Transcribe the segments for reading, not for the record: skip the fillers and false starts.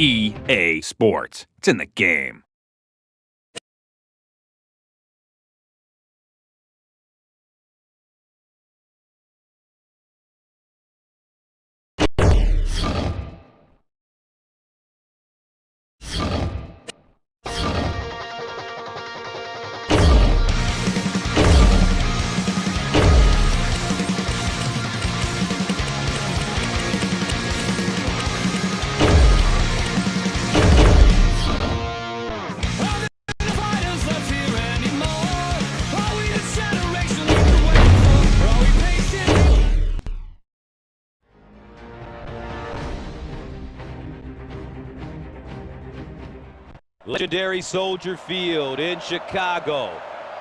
EA Sports. It's in the game. Legendary Soldier Field in Chicago.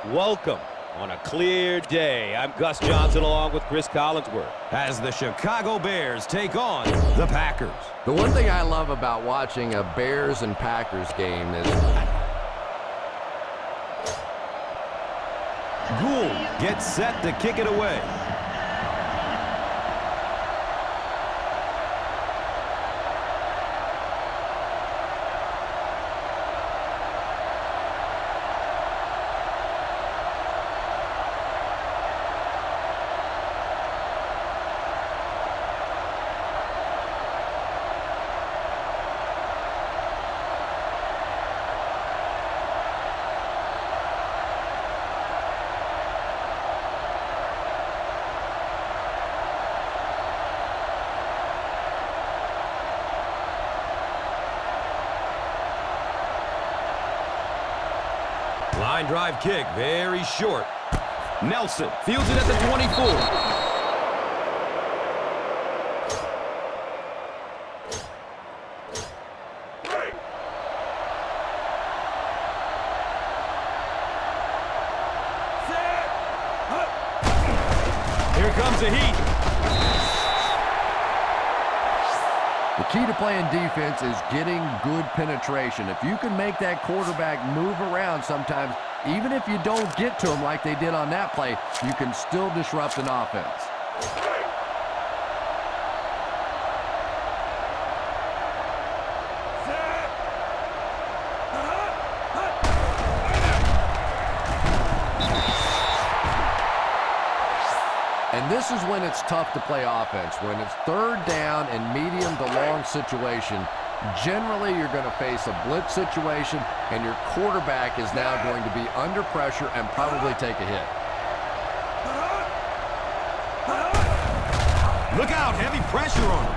Welcome on a clear day. I'm Gus Johnson along with Chris Collinsworth as the Chicago Bears take on the Packers. The one thing I love about watching a Bears and Packers game is Gould gets set to kick it away. Line drive kick, very short. Nelson fields it at the 24. Here comes the heat. the key to playing defense is getting good penetration. If you can make that quarterback move around sometimes, even if you don't get to him like they did on that play, you can still disrupt an offense. And this is when it's tough to play offense. When it's third down and medium to long situation, generally you're going to face a blitz situation, and your quarterback is now going to be under pressure and probably take a hit. Look out, heavy pressure on him.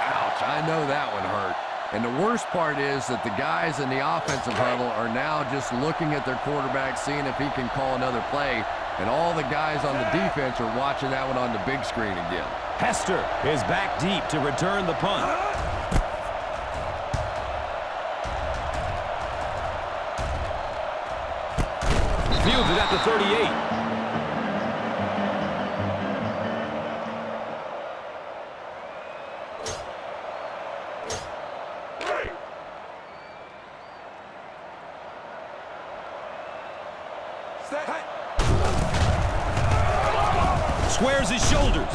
Ouch, I know that one hurt. And the worst part is that the guys in the offensive huddle are now just looking at their quarterback, seeing if he can call another play, and all the guys on the defense are watching that one on the big screen again. Hester is back deep to return the punt. Fields it at the 38. Squares his shoulders.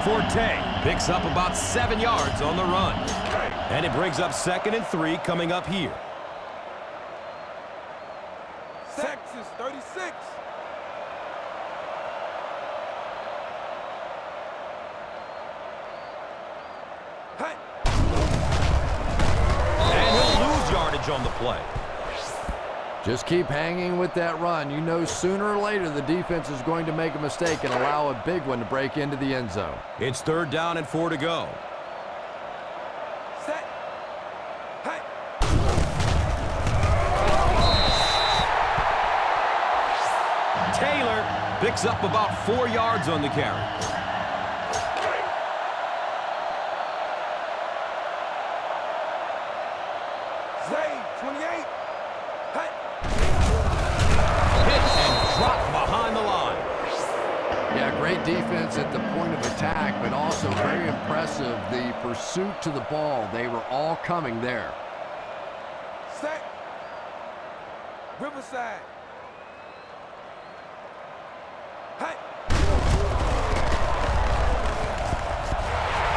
Forte picks up about 7 yards on the run. And it brings up 2nd and 3 coming up here. Texas 36. And he'll lose yardage on the play. Just keep hanging with that run. You know sooner or later the defense is going to make a mistake and allow a big one to break into the end zone. It's 3rd down and 4 to go. Set. Hey. Taylor picks up about 4 yards on the carry. Z9S. Great defense at the point of attack, but also very impressive the pursuit to the ball. They were all coming there. Set. Riverside.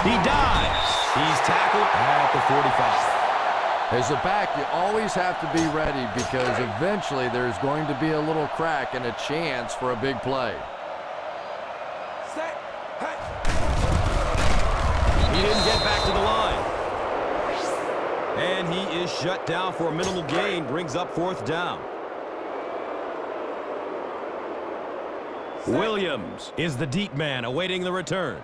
He dives. He's tackled at the 45. As a back, you always have to be ready because eventually there's going to be a little crack and a chance for a big play. Set. Hey. He didn't get back to the line. And he is shut down for a minimal gain, brings up 4th down. Williams is the deep man awaiting the return.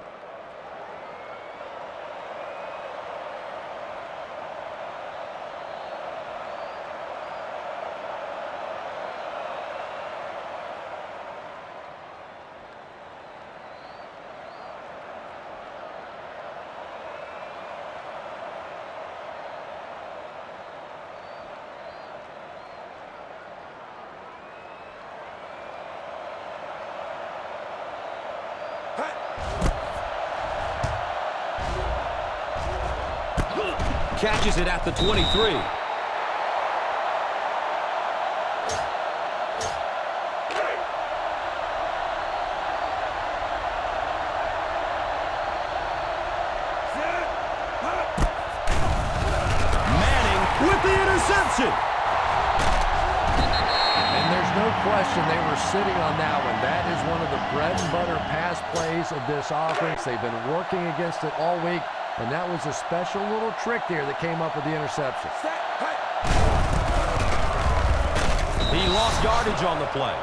Catches it at the 23. Manning with the interception. And there's no question they were sitting on that one. That is one of the bread and butter pass plays of this offense. They've been working against it all week, and that was a special little trick here that came up with the interception. He lost yardage on the play.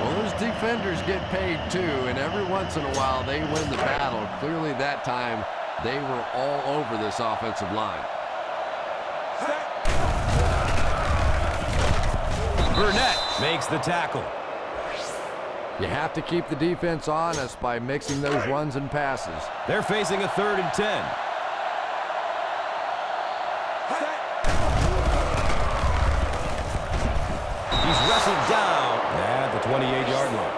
Well, those defenders get paid too, and every once in a while they win the battle. Clearly that time they were all over this offensive line. Burnett makes the tackle. You have to keep the defense honest by mixing those runs and passes. They're facing a 3rd and 10. He's wrestled down at the 28-yard line.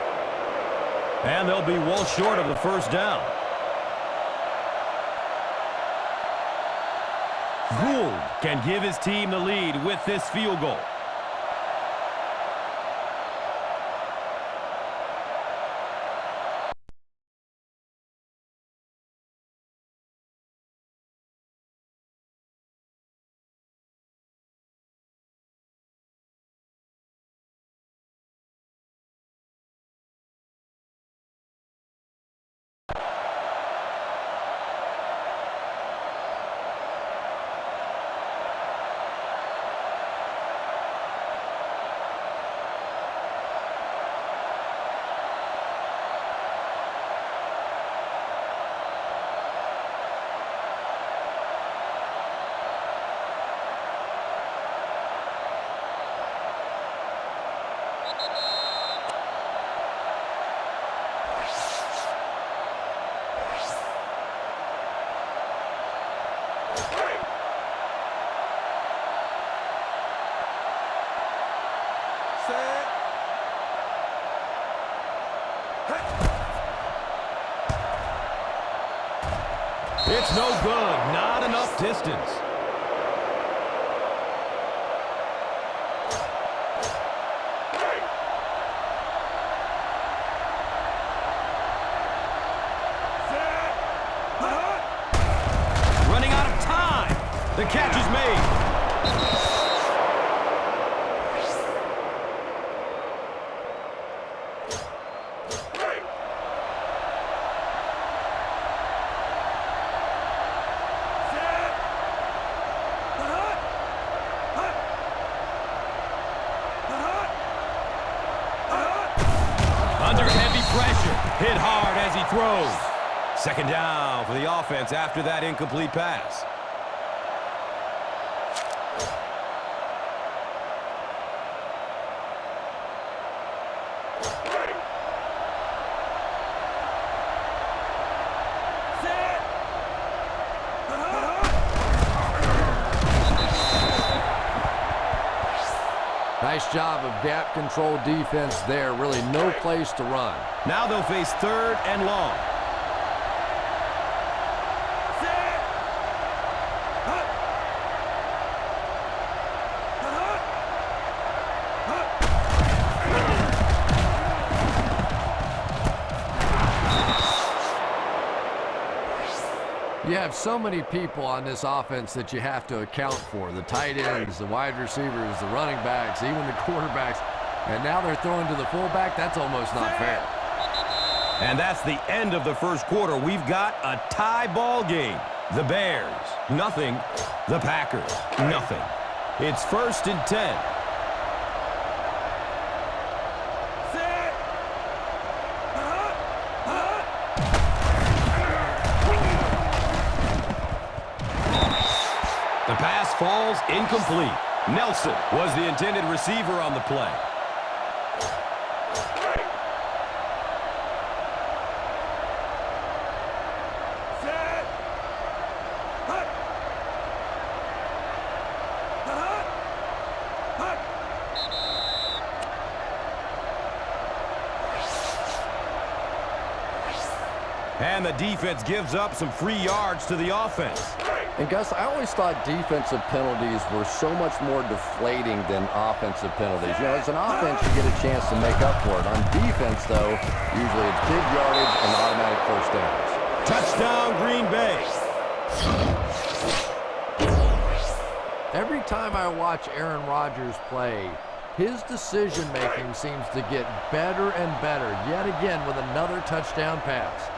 And they'll be well short of the 1st down. Gould can give his team the lead with this field goal. It's no good. Not enough distance. Running out of time. The catch is made. Under heavy pressure. Hit hard as he throws. 2nd down for the offense after that incomplete pass. Nice job of gap control defense there. Really no place to run. Now they'll face 3rd and long. You have so many people on this offense that you have to account for. The tight ends, the wide receivers, the running backs, even the quarterbacks. And now they're throwing to the fullback. That's almost not fair. And that's the end of the first quarter. We've got a tie ball game. The Bears, nothing. The Packers, nothing. It's 1st and 10. The pass falls incomplete. Nelson was the intended receiver on the play. And the defense gives up some free yards to the offense. And Gus, I always thought defensive penalties were so much more deflating than offensive penalties. You know, as an offense, you get a chance to make up for it. On defense, though, usually it's big yardage and automatic first downs. Touchdown, Green Bay. Every time I watch Aaron Rodgers play, his decision-making seems to get better and better, yet again with another touchdown pass.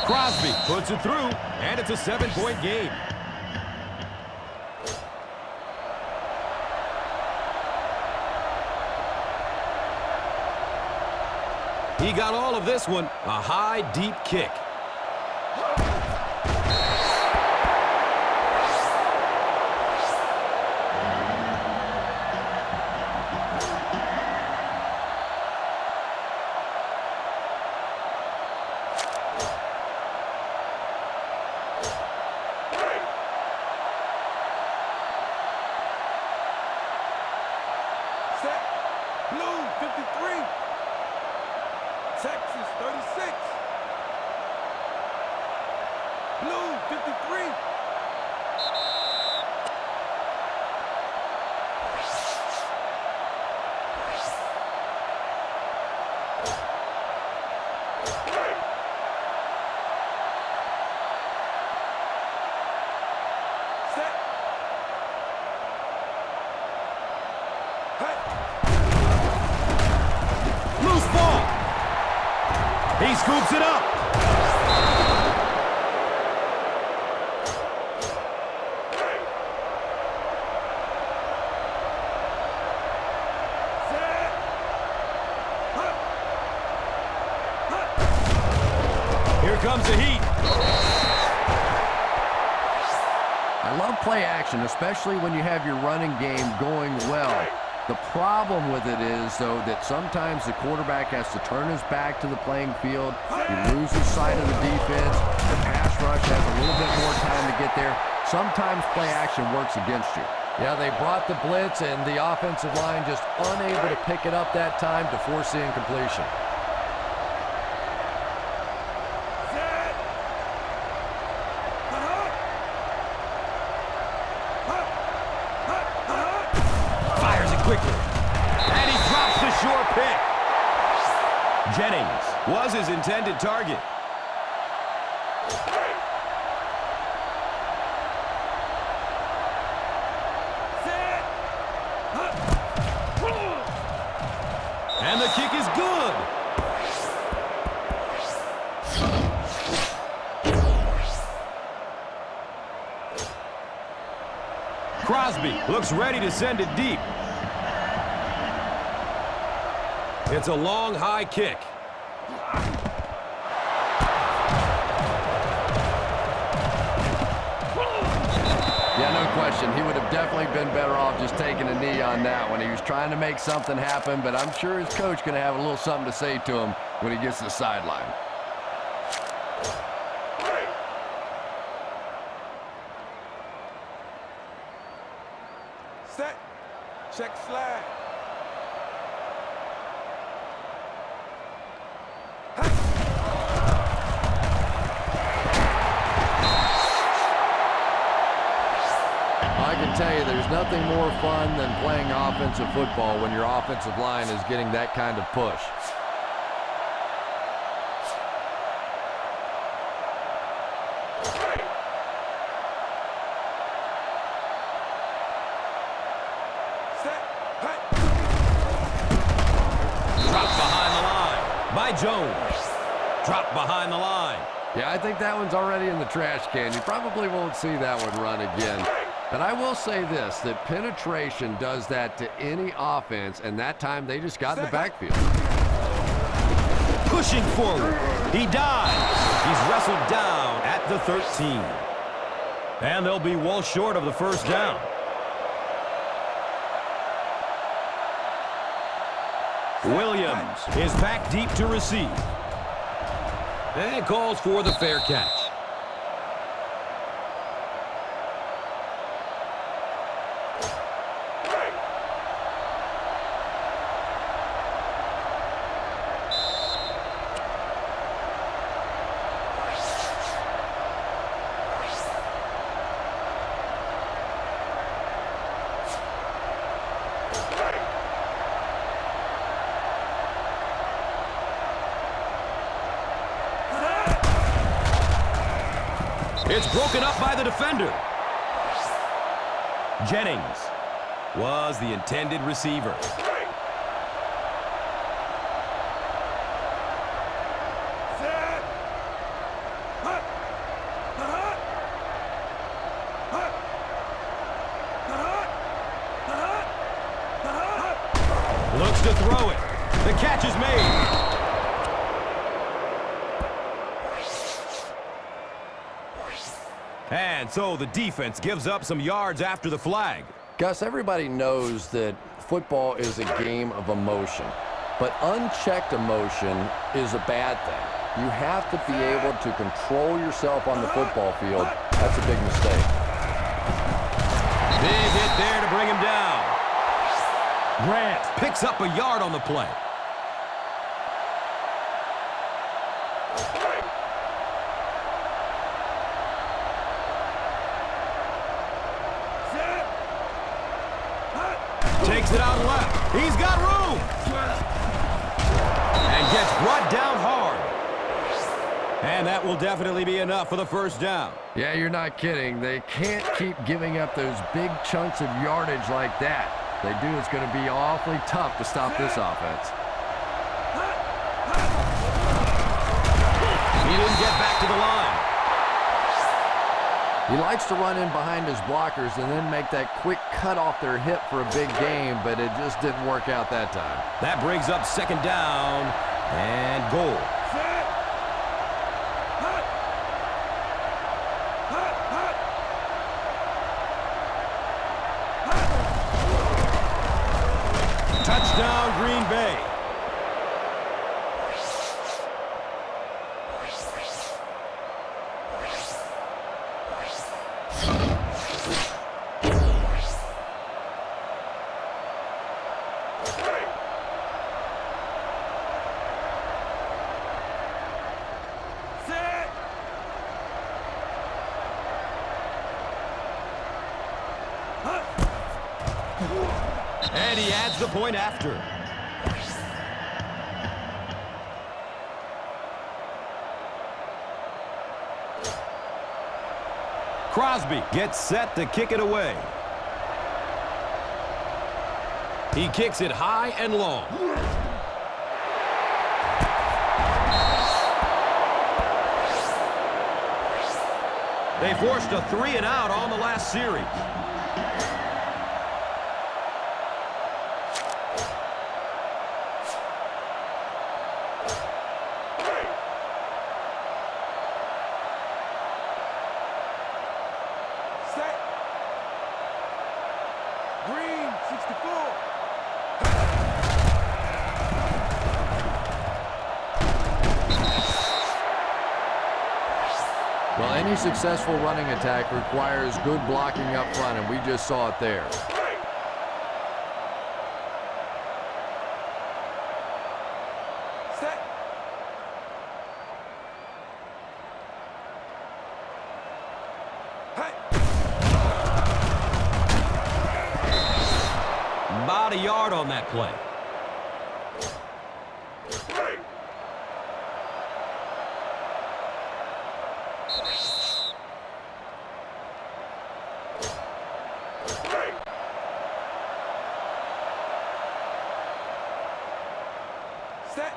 Crosby puts it through, and it's a 7-point game. He got all of this one, a high, deep kick. Blue, 53. Texas, 36. Blue, 53. Set. Loose ball. He scoops it up. Here comes the heat. I love play action, especially when you have your running game going well. The problem with it is, though, that sometimes the quarterback has to turn his back to the playing field. He loses sight of the defense. The pass rush has a little bit more time to get there. Sometimes play action works against you. Yeah, they brought the blitz, and the offensive line just unable to pick it up that time to force the incompletion. Quickly. And he drops the short pick. Jennings was his intended target. And the kick is good. Crosby looks ready to send it deep. It's a long, high kick. Yeah, no question. He would have definitely been better off just taking a knee on that one. He was trying to make something happen, but I'm sure his coach going to have a little something to say to him when he gets to the sideline. Set. Check slide. I can tell you there's nothing more fun than playing offensive football when your offensive line is getting that kind of push. by Jones. Dropped behind the line. Yeah, I think that one's already in the trash can. You probably won't see that one run again. But I will say this, that penetration does that to any offense, and that time they just got in the backfield. Pushing forward. He dives. He's wrestled down at the 13. And they'll be well short of the first down. Williams is back deep to receive. And calls for the fair catch. It's broken up by the defender. Jennings was the intended receiver. Looks to throw it. The catch is made. And so the defense gives up some yards after the flag. Gus, everybody knows that football is a game of emotion, but unchecked emotion is a bad thing. You have to be able to control yourself on the football field. That's a big mistake. Big hit there to bring him down. Grant picks up a yard on the play. Takes it out left. He's got room. And gets brought down hard. And that will definitely be enough for the first down. Yeah, you're not kidding. They can't keep giving up those big chunks of yardage like that. If they do, it's going to be awfully tough to stop this offense. He didn't get back to the line. He likes to run in behind his blockers and then make that quick cut off their hip for a big game, but it just didn't work out that time. That brings up second down and goal. Touchdown, Green Bay. And he adds the point after. Crosby gets set to kick it away. He kicks it high and long. They forced a 3-and-out on the last series. Green, 64. Well, any successful running attack requires good blocking up front, and we just saw it there. Set. Hey. About a yard on that play. Set.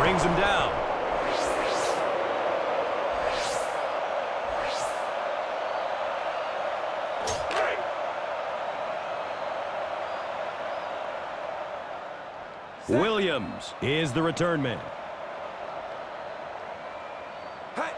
brings him down. Williams is the return man. Hey.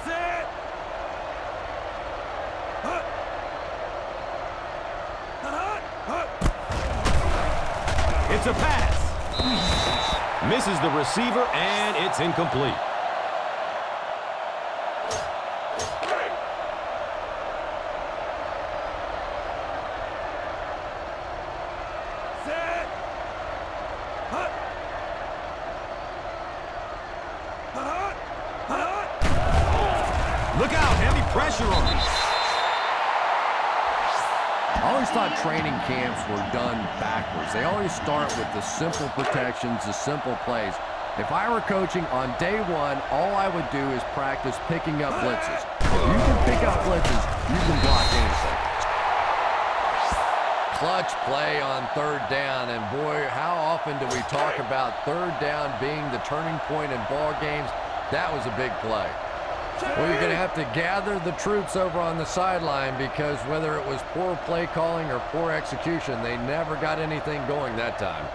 Set. Hut. Hut. Hut. It's a pass. Misses the receiver, and it's incomplete. Set. Hut. Hut. Hut. Look out, heavy pressure on him. I always thought training camps were done backwards. They always start with the simple protections, the simple plays. If I were coaching on day one, all I would do is practice picking up blitzes. If you can pick up blitzes, you can block anything. Clutch play on third down, and boy, how often do we talk about third down being the turning point in ball games? That was a big play. Well, you're going to have to gather the troops over on the sideline because whether it was poor play calling or poor execution, they never got anything going that time.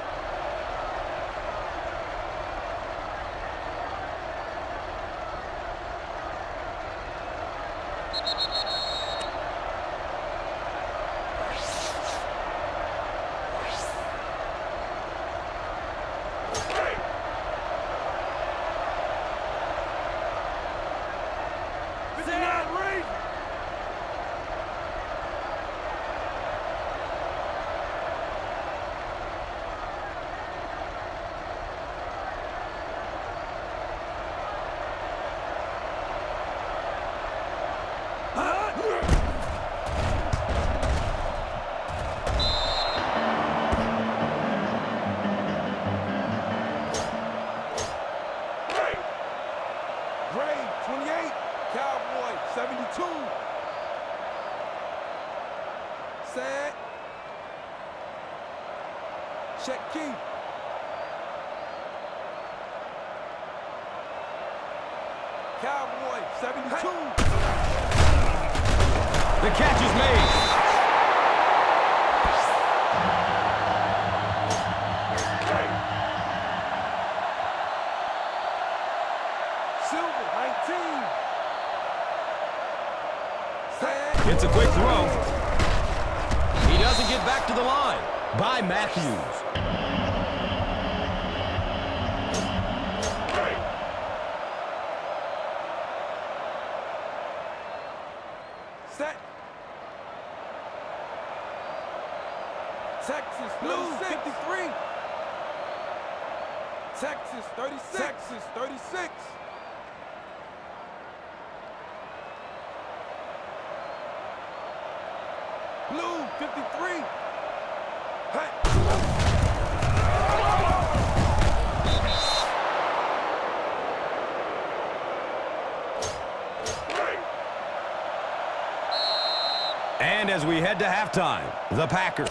Grade 28, Cowboy 72. Set. Check key. Cowboy 72. The catch is made. Silver 19. Set. It's a quick throw. He doesn't get back to the line. By Matthews. Set. Texas Blue 53. Texas 36. Texas 36. Blue 53. Hey. And as we head to halftime, the Packers